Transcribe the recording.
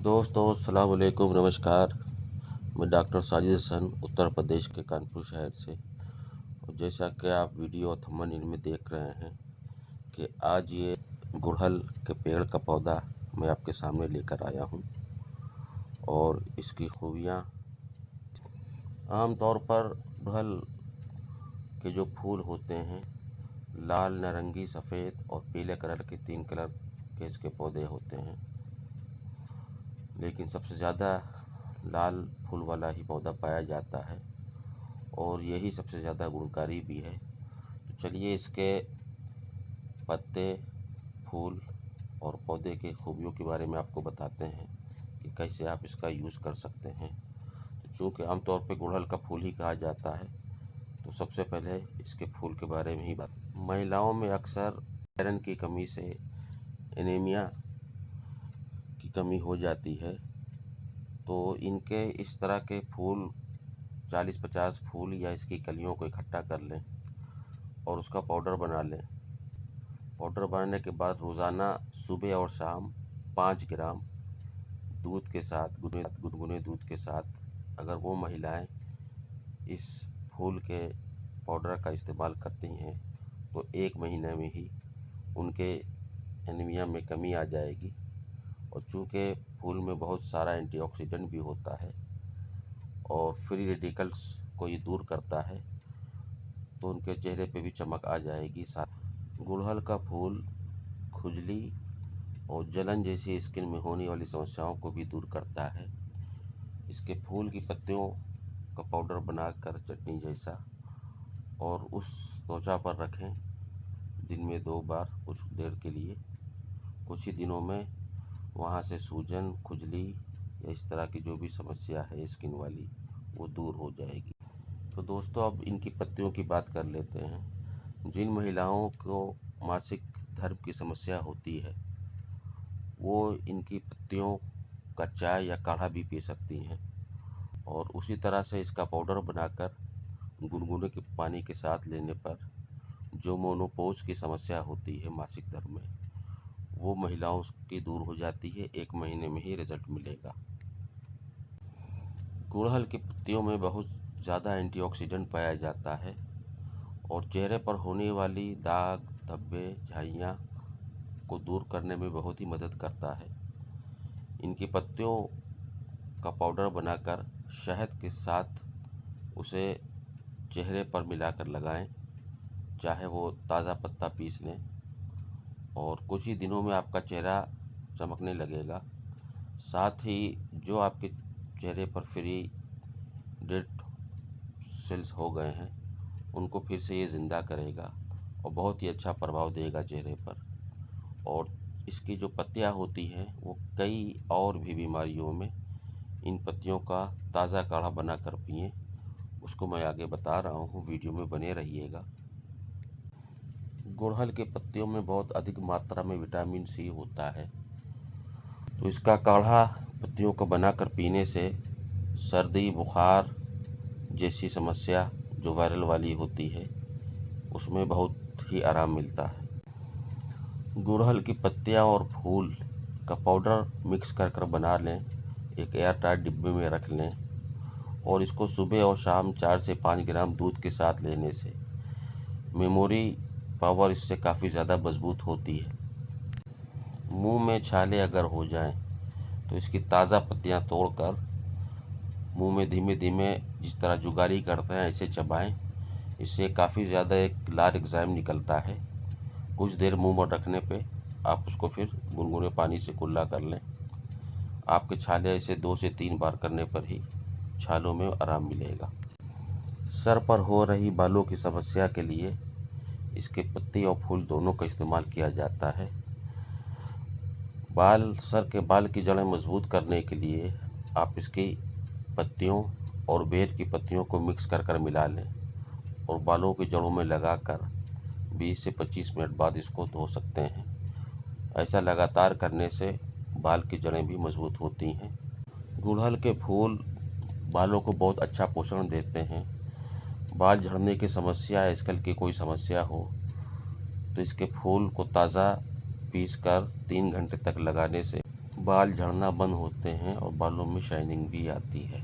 दोस्तों अस्सलाम वालेकुम, नमस्कार। मैं डॉक्टर साजिद हसन उत्तर प्रदेश के कानपुर शहर से। और जैसा कि आप वीडियो थंबनेल में देख रहे हैं कि आज ये गुड़हल के पेड़ का पौधा मैं आपके सामने लेकर आया हूँ। और इसकी खूबियाँ, आम तौर पर गुड़हल के जो फूल होते हैं लाल, नारंगी, सफ़ेद और पीले कलर के 3 कलर के इसके पौधे होते हैं, लेकिन सबसे ज़्यादा लाल फूल वाला ही पौधा पाया जाता है और यही सबसे ज़्यादा गुणकारी भी है। तो चलिए इसके पत्ते, फूल और पौधे के खूबियों के बारे में आपको बताते हैं कि कैसे आप इसका यूज़ कर सकते हैं। तो चूँकि आमतौर पे गुड़हल का फूल ही कहा जाता है, तो सबसे पहले इसके फूल के बारे में ही बात। महिलाओं में अक्सर आयरन की कमी से एनीमिया की कमी हो जाती है, तो इनके इस तरह के फूल 40-50 फूल या इसकी कलियों को इकट्ठा कर लें और उसका पाउडर बना लें। पाउडर बनाने के बाद रोज़ाना सुबह और शाम 5 ग्राम दूध के साथ, गुनगुने दूध के साथ अगर वो महिलाएं इस फूल के पाउडर का इस्तेमाल करती हैं तो 1 महीने में ही उनके एनीमिया में कमी आ जाएगी। और चूँकि फूल में बहुत सारा एंटीऑक्सीडेंट भी होता है और फ्री रेडिकल्स को ये दूर करता है, तो उनके चेहरे पे भी चमक आ जाएगी। साथ गुड़हल का फूल खुजली और जलन जैसी स्किन में होने वाली समस्याओं को भी दूर करता है। इसके फूल की पत्तियों का पाउडर बनाकर चटनी जैसा और उस त्वचा पर रखें दिन में 2 बार कुछ देर के लिए। कुछ ही दिनों में वहाँ से सूजन, खुजली या इस तरह की जो भी समस्या है स्किन वाली, वो दूर हो जाएगी। तो दोस्तों अब इनकी पत्तियों की बात कर लेते हैं। जिन महिलाओं को मासिक धर्म की समस्या होती है वो इनकी पत्तियों का चाय या काढ़ा भी पी सकती हैं और उसी तरह से इसका पाउडर बनाकर गुनगुने के पानी के साथ लेने पर जो मोनोपॉज की समस्या होती है मासिक धर्म में, वो महिलाओं की दूर हो जाती है। 1 महीने में ही रिजल्ट मिलेगा। गुड़हल की पत्तियों में बहुत ज़्यादा एंटीऑक्सीडेंट पाया जाता है और चेहरे पर होने वाली दाग, धब्बे, झाइयाँ को दूर करने में बहुत ही मदद करता है। इनकी पत्तियों का पाउडर बनाकर शहद के साथ उसे चेहरे पर मिलाकर लगाएं, चाहे वो ताज़ा पत्ता पीस लें, और कुछ ही दिनों में आपका चेहरा चमकने लगेगा। साथ ही जो आपके चेहरे पर फ्री डेड सेल्स हो गए हैं उनको फिर से ये ज़िंदा करेगा और बहुत ही अच्छा प्रभाव देगा चेहरे पर। और इसकी जो पत्तियाँ होती हैं वो कई और भी बीमारियों में इन पत्तियों का ताज़ा काढ़ा बना कर पिएँ। उसको मैं आगे बता रहा हूँ, वीडियो में बने रहिएगा। गुड़हल के पत्तियों में बहुत अधिक मात्रा में विटामिन सी होता है, तो इसका काढ़ा पत्तियों को बनाकर पीने से सर्दी, बुखार जैसी समस्या जो वायरल वाली होती है उसमें बहुत ही आराम मिलता है। गुड़हल की पत्तियाँ और फूल का पाउडर मिक्स कर कर बना लें, एक एयर टाइट डिब्बे में रख लें और इसको सुबह और शाम 4 से 5 ग्राम दूध के साथ लेने से मेमोरी पावर इससे काफ़ी ज़्यादा मजबूत होती है। मुंह में छाले अगर हो जाएं तो इसकी ताज़ा पत्तियां तोड़कर मुंह में धीमे धीमे जिस तरह जुगारी करते हैं ऐसे चबाएं। इससे काफ़ी ज़्यादा एक लाल एग्जाइम निकलता है। कुछ देर मुंह में रखने पे आप उसको फिर गुनगुने पानी से कुल्ला कर लें। आपके छाले ऐसे 2 से 3 बार करने पर ही छालों में आराम मिलेगा। सर पर हो रही बालों की समस्या के लिए इसके पत्ती और फूल दोनों का इस्तेमाल किया जाता है। सर के बाल की जड़ें मजबूत करने के लिए आप इसकी पत्तियों और बेर की पत्तियों को मिक्स कर कर मिला लें और बालों की जड़ों में लगाकर 20 से 25 मिनट बाद इसको धो सकते हैं। ऐसा लगातार करने से बाल की जड़ें भी मजबूत होती हैं। गुड़हल के फूल बालों को बहुत अच्छा पोषण देते हैं। बाल झड़ने की समस्या, आजकल की कोई समस्या हो तो इसके फूल को ताज़ा पीसकर 3 घंटे तक लगाने से बाल झड़ना बंद होते हैं और बालों में शाइनिंग भी आती है।